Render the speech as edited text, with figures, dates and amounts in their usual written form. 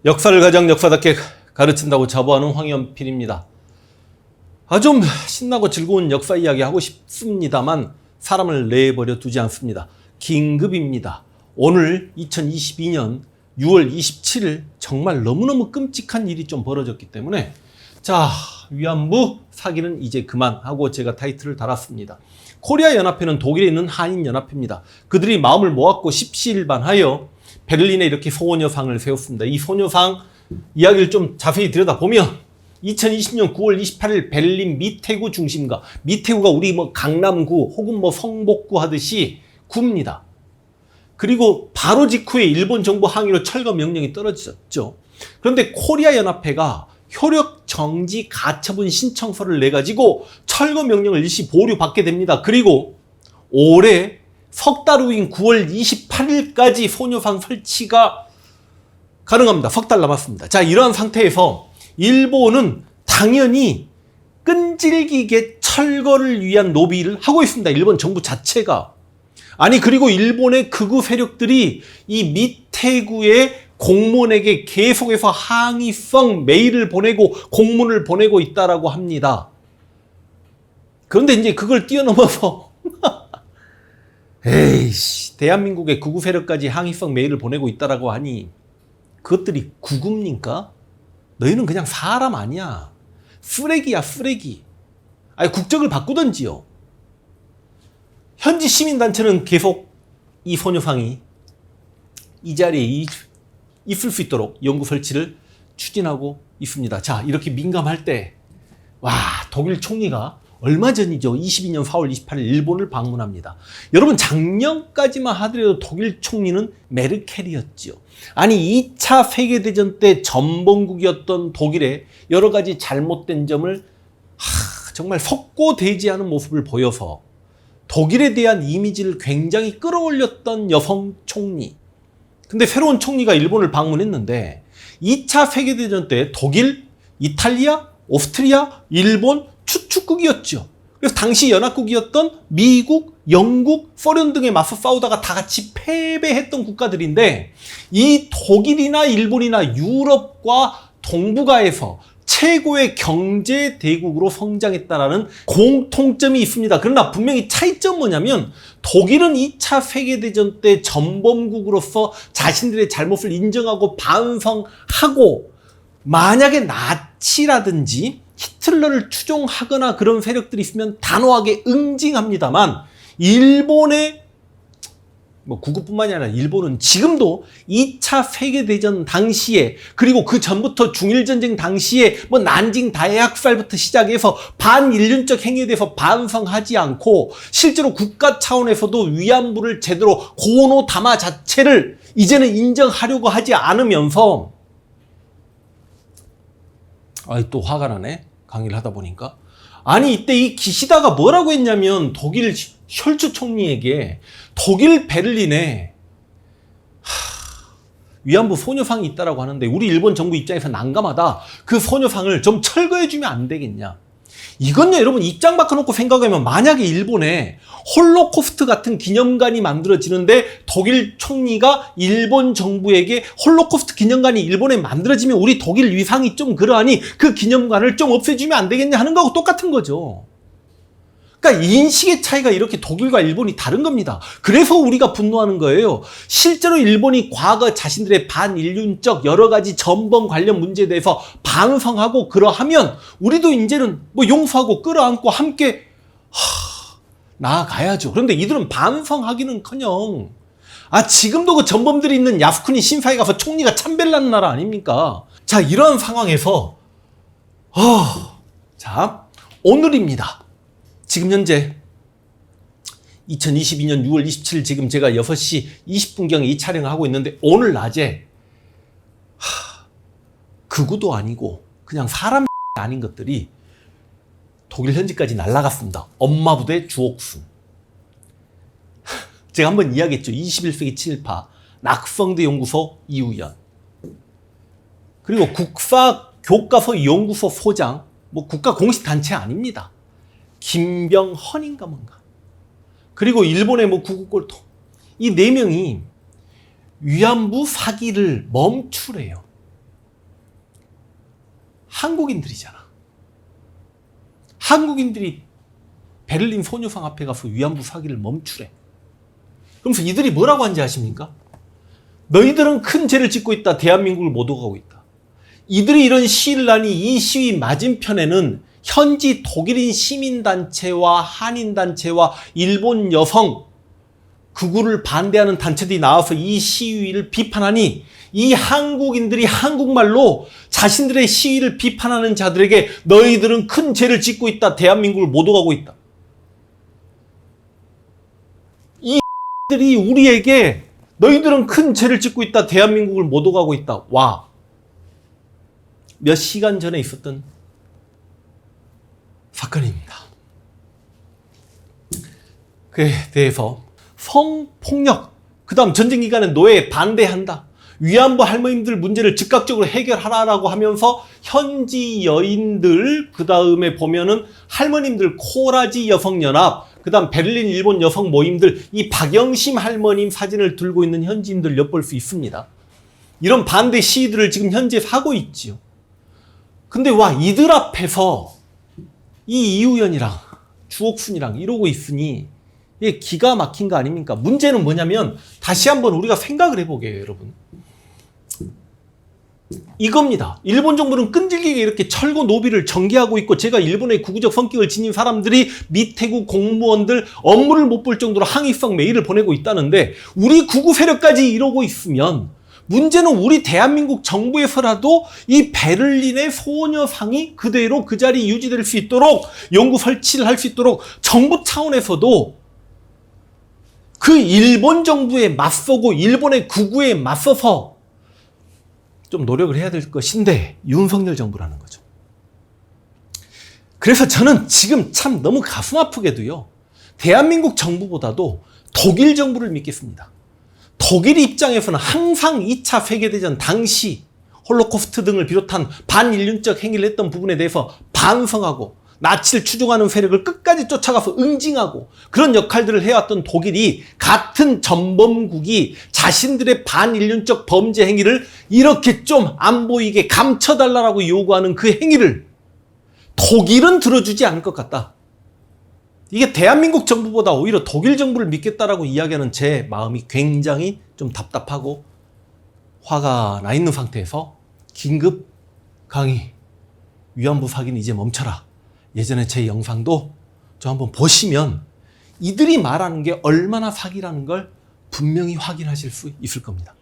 역사를 가장 역사답게 가르친다고 자부하는 황현필입니다. 좀 신나고 즐거운 역사 이야기 하고 싶습니다만 사람을 내버려 두지 않습니다. 긴급입니다. 오늘 2022년 6월 27일 정말 너무너무 끔찍한 일이 좀 벌어졌기 때문에 위안부 사기는 이제 그만하고 제가 타이틀을 달았습니다. 코리아 연합회는 독일에 있는 한인 연합회입니다. 그들이 마음을 모았고 십시일반하여 베를린에 이렇게 소녀상을 세웠습니다. 이 소녀상 이야기를 좀 자세히 들여다보면 2020년 9월 28일 베를린 미테구 중심가, 미테구가 우리 강남구 혹은 성복구 하듯이 구입니다. 그리고 바로 직후에 일본 정부 항의로 철거 명령이 떨어졌죠. 그런데 코리아 연합회가 효력 정지 가처분 신청서를 내가지고 철거 명령을 일시 보류받게 됩니다. 그리고 올해 석 달 후인 9월 28일까지 소녀상 설치가 가능합니다. 석 달 남았습니다. 이러한 상태에서 일본은 당연히 끈질기게 철거를 위한 로비를 하고 있습니다. 일본 정부 자체가. 그리고 일본의 극우 세력들이 이 미테구의 공무원에게 계속해서 항의성 메일을 보내고 공문을 보내고 있다라고 합니다. 그런데 이제 그걸 뛰어넘어서 대한민국의 극우 세력까지 항의성 메일을 보내고 있다라고 하니 그것들이 구구입니까? 너희는 그냥 사람 아니야. 쓰레기야, 쓰레기. 국적을 바꾸던지요. 현지 시민단체는 계속 이 소녀상이 이 자리에 있을 수 있도록 연구 설치를 추진하고 있습니다. 이렇게 민감할 때, 독일 총리가 얼마 전이죠. 22년 4월 28일 일본을 방문합니다. 여러분, 작년까지만 하더라도 독일 총리는 메르켈이었죠. 2차 세계대전 때 전범국이었던 독일의 여러 가지 잘못된 점을 정말 석고대지하는 모습을 보여서 독일에 대한 이미지를 굉장히 끌어올렸던 여성 총리. 근데 새로운 총리가 일본을 방문했는데 2차 세계대전 때 독일, 이탈리아, 오스트리아, 일본 추축국이었죠. 그래서 당시 연합국이었던 미국, 영국, 소련 등에 맞서 싸우다가 다 같이 패배했던 국가들인데 이 독일이나 일본이나 유럽과 동북아에서 최고의 경제 대국으로 성장했다라는 공통점이 있습니다. 그러나 분명히 차이점 뭐냐면 독일은 2차 세계대전 때 전범국으로서 자신들의 잘못을 인정하고 반성하고 만약에 나치라든지 히틀러를 추종하거나 그런 세력들이 있으면 단호하게 응징합니다만 일본의 구구뿐만이 아니라 일본은 지금도 2차 세계대전 당시에 그리고 그 전부터 중일전쟁 당시에 난징 다해학살부터 시작해서 반인륜적 행위에 대해서 반성하지 않고 실제로 국가 차원에서도 위안부를 제대로 고노다마 자체를 이제는 인정하려고 하지 않으면서 또 화가 나네. 강의를 하다 보니까. 이때 이 기시다가 뭐라고 했냐면 독일 숄츠 총리에게 독일 베를린에 위안부 소녀상이 있다라고 하는데 우리 일본 정부 입장에서 난감하다. 그 소녀상을 좀 철거해주면 안 되겠냐. 이건요, 여러분 입장 바꿔놓고 생각하면 만약에 일본에 홀로코스트 같은 기념관이 만들어지는데 독일 총리가 일본 정부에게 홀로코스트 기념관이 일본에 만들어지면 우리 독일 위상이 좀 그러하니 그 기념관을 좀 없애주면 안 되겠냐 하는 거하고 똑같은 거죠. 그러니까 인식의 차이가 이렇게 독일과 일본이 다른 겁니다. 그래서 우리가 분노하는 거예요. 실제로 일본이 과거 자신들의 반인륜적 여러 가지 전범 관련 문제에 대해서 반성하고 그러하면 우리도 이제는 용서하고 끌어안고 함께 나아가야죠. 그런데 이들은 반성하기는커녕 지금도 그 전범들이 있는 야스쿠니 신사에 가서 총리가 참배라는 나라 아닙니까? 이런 상황에서 오늘입니다. 지금 현재 2022년 6월 27일 지금 제가 6시 20분경에 이 촬영을 하고 있는데 오늘 낮에 극우도 아니고 그냥 사람 아닌 것들이 독일 현지까지 날아갔습니다. 엄마 부대 주옥순. 제가 한번 이야기했죠. 21세기 친일파 낙성대 연구소 이우연. 그리고 국사교과서 연구소 소장, 국가 공식 단체 아닙니다. 김병헌인가 뭔가. 그리고 일본의 구구꼴통. 이 4명이 위안부 사기를 멈추래요. 한국인들이잖아. 한국인들이 베를린 소녀상 앞에 가서 위안부 사기를 멈추래. 그러면서 이들이 뭐라고 한지 아십니까? 너희들은 큰 죄를 짓고 있다. 대한민국을 못 오가고 있다. 이들이 이런 시위를 하니 이 시위 맞은편에는 현지 독일인 시민단체와 한인단체와 일본 여성 극우를 반대하는 단체들이 나와서 이 시위를 비판하니 이 한국인들이 한국말로 자신들의 시위를 비판하는 자들에게 너희들은 큰 죄를 짓고 있다. 대한민국을 못 오가고 있다. 이들이 우리에게 너희들은 큰 죄를 짓고 있다. 대한민국을 못 오가고 있다. 와. 몇 시간 전에 있었던 사건입니다. 그에 대해서 성폭력, 그 다음 전쟁기간에 노예에 반대한다. 위안부 할머님들 문제를 즉각적으로 해결하라라고 하면서 현지 여인들, 그 다음에 보면은 할머님들 코라지 여성연합, 그 다음 베를린 일본 여성 모임들, 이 박영심 할머님 사진을 들고 있는 현지인들 엿볼 수 있습니다. 이런 반대 시위들을 지금 현재 하고 있지요. 근데 와, 이들 앞에서 이 이우연이랑 주옥순이랑 이러고 있으니 이게 기가 막힌 거 아닙니까? 문제는 뭐냐면 다시 한번 우리가 생각을 해보게요, 여러분. 이겁니다. 일본 정부는 끈질기게 이렇게 철거 노비를 전개하고 있고, 제가 일본의 구구적 성격을 지닌 사람들이 미태국 공무원들 업무를 못 볼 정도로 항의성 메일을 보내고 있다는데, 우리 구구 세력까지 이러고 있으면 문제는 우리 대한민국 정부에서라도 이 베를린의 소녀상이 그대로 그 자리에 유지될 수 있도록 연구 설치를 할 수 있도록 정부 차원에서도 그 일본 정부에 맞서고 일본의 구구에 맞서서 좀 노력을 해야 될 것인데, 윤석열 정부라는 거죠. 그래서 저는 지금 참 너무 가슴 아프게도요, 대한민국 정부보다도 독일 정부를 믿겠습니다. 독일 입장에서는 항상 2차 세계대전 당시 홀로코스트 등을 비롯한 반인륜적 행위를 했던 부분에 대해서 반성하고 나치를 추종하는 세력을 끝까지 쫓아가서 응징하고 그런 역할들을 해왔던 독일이, 같은 전범국이 자신들의 반인륜적 범죄 행위를 이렇게 좀 안 보이게 감춰달라고 요구하는 그 행위를 독일은 들어주지 않을 것 같다. 이게 대한민국 정부보다 오히려 독일 정부를 믿겠다라고 이야기하는 제 마음이 굉장히 좀 답답하고 화가 나 있는 상태에서 긴급 강의, 위안부 사기는 이제 멈춰라. 예전에 제 영상도 좀 한번 보시면 이들이 말하는 게 얼마나 사기라는 걸 분명히 확인하실 수 있을 겁니다.